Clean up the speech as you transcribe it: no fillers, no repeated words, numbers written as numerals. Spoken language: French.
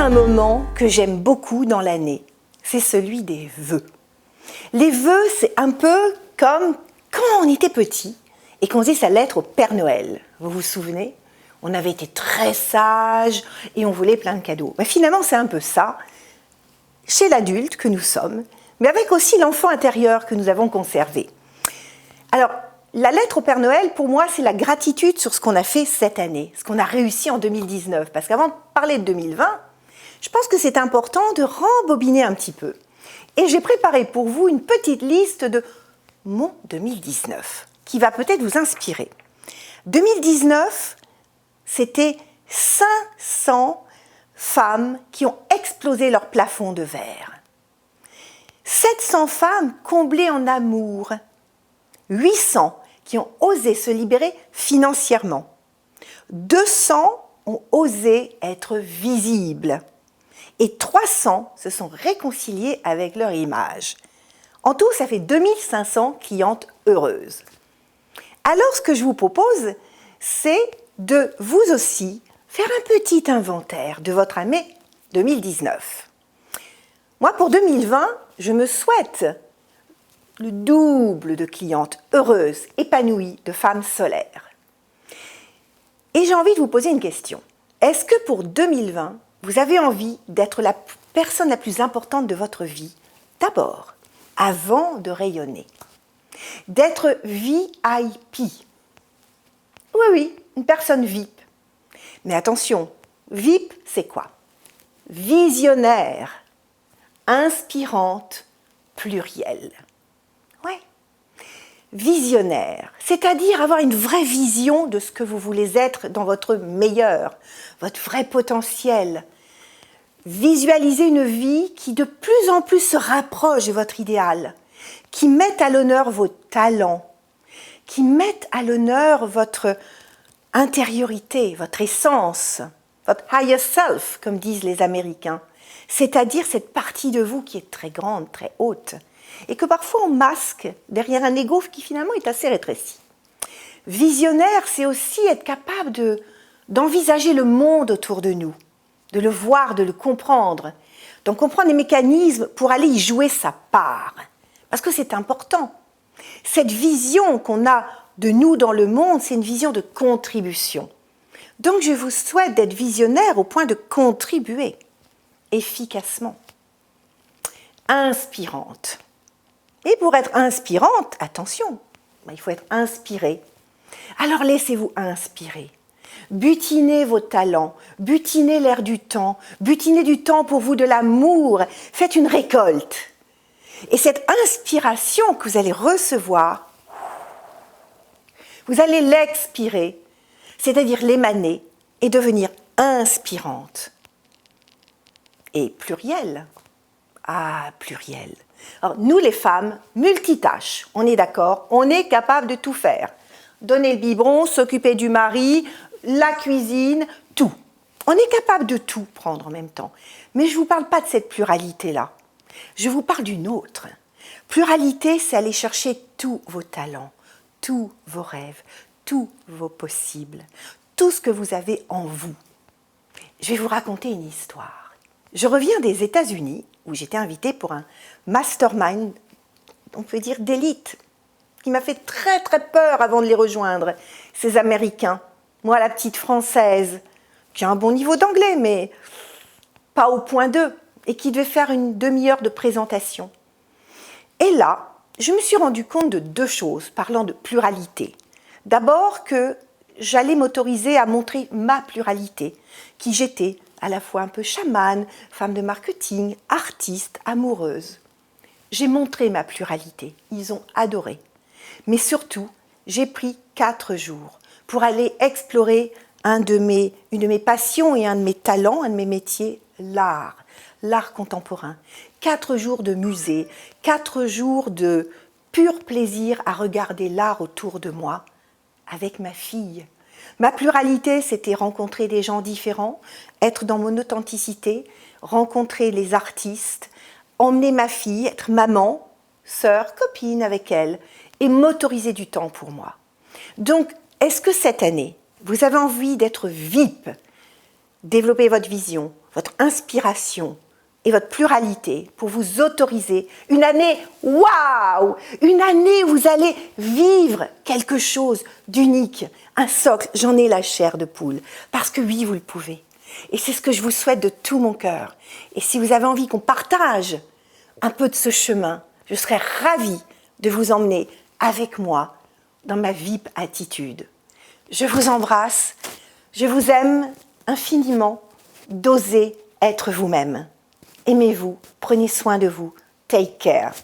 un moment que j'aime beaucoup dans l'année, c'est celui des vœux. Les vœux, c'est un peu comme quand on était petit et qu'on faisait sa lettre au Père Noël. Vous vous souvenez? On avait été très sages et on voulait plein de cadeaux. Mais finalement, c'est un peu ça, chez l'adulte que nous sommes, mais avec aussi l'enfant intérieur que nous avons conservé. Alors, la lettre au Père Noël, pour moi, c'est la gratitude sur ce qu'on a fait cette année, ce qu'on a réussi en 2019. Parce qu'avant de parler de 2020, je pense que c'est important de rembobiner un petit peu. Et j'ai préparé pour vous une petite liste de mon 2019, qui va peut-être vous inspirer. 2019, c'était 500 femmes qui ont explosé leur plafond de verre. 700 femmes comblées en amour. 800 qui ont osé se libérer financièrement. 200 ont osé être visibles. Et 300 se sont réconciliés avec leur image. En tout, ça fait 2500 clientes heureuses. Alors, ce que je vous propose, c'est de vous aussi faire un petit inventaire de votre année 2019. Moi, pour 2020, je me souhaite le double de clientes heureuses, épanouies, de femmes solaires. Et j'ai envie de vous poser une question. Est-ce que pour 2020, vous avez envie d'être la personne la plus importante de votre vie, d'abord, avant de rayonner? D'être VIP. Oui, une personne VIP. Mais attention, VIP, c'est quoi? Visionnaire, inspirante, plurielle. Ouais. Visionnaire, c'est-à-dire avoir une vraie vision de ce que vous voulez être dans votre meilleur, votre vrai potentiel. Visualiser une vie qui de plus en plus se rapproche de votre idéal, qui mette à l'honneur vos talents, qui mette à l'honneur votre intériorité, votre essence, votre higher self, comme disent les Américains, c'est-à-dire cette partie de vous qui est très grande, très haute, et que parfois on masque derrière un ego qui finalement est assez rétréci. Visionnaire, c'est aussi être capable d'envisager le monde autour de nous, de le voir, de le comprendre, d'en comprendre les mécanismes pour aller y jouer sa part. Parce que c'est important. Cette vision qu'on a de nous dans le monde, c'est une vision de contribution. Donc je vous souhaite d'être visionnaire au point de contribuer efficacement. Inspirante. Et pour être inspirante, attention, il faut être inspiré. Alors laissez-vous inspirer. Butinez vos talents, butinez l'air du temps, butinez du temps pour vous de l'amour, faites une récolte. Et cette inspiration que vous allez recevoir, vous allez l'expirer, c'est-à-dire l'émaner et devenir inspirante. Et pluriel. Ah, pluriel. Alors, nous les femmes, multitâches, on est d'accord, on est capable de tout faire. Donner le biberon, s'occuper du mari, la cuisine, tout. On est capable de tout prendre en même temps. Mais je ne vous parle pas de cette pluralité-là. Je vous parle d'une autre. Pluralité, c'est aller chercher tous vos talents, tous vos rêves, tous vos possibles, tout ce que vous avez en vous. Je vais vous raconter une histoire. Je reviens des États-Unis, où j'étais invitée pour un mastermind, on peut dire d'élite, qui m'a fait très très peur avant de les rejoindre, ces Américains. Moi, la petite Française, qui a un bon niveau d'anglais, mais pas au point 2, et qui devait faire une demi-heure de présentation. Et là, je me suis rendu compte de deux choses, parlant de pluralité. D'abord que j'allais m'autoriser à montrer ma pluralité, qui j'étais, à la fois un peu chamane, femme de marketing, artiste, amoureuse. J'ai montré ma pluralité, ils ont adoré. Mais surtout, j'ai pris 4 jours pour aller explorer une de mes passions et un de mes talents, un de mes métiers, l'art contemporain. 4 jours de musée, 4 jours de pur plaisir à regarder l'art autour de moi avec ma fille. Ma pluralité, c'était rencontrer des gens différents, être dans mon authenticité, rencontrer les artistes, emmener ma fille, être maman, sœur, copine avec elle et m'autoriser du temps pour moi. Donc, est-ce que cette année, vous avez envie d'être VIP, développer votre vision, votre inspiration et votre pluralité pour vous autoriser une année, waouh, une année où vous allez vivre quelque chose d'unique, un socle, j'en ai la chair de poule, parce que oui, vous le pouvez. Et c'est ce que je vous souhaite de tout mon cœur. Et si vous avez envie qu'on partage un peu de ce chemin, je serais ravie de vous emmener avec moi dans ma VIP attitude. Je vous embrasse, je vous aime infiniment, d'oser être vous-même. Aimez-vous, prenez soin de vous, take care.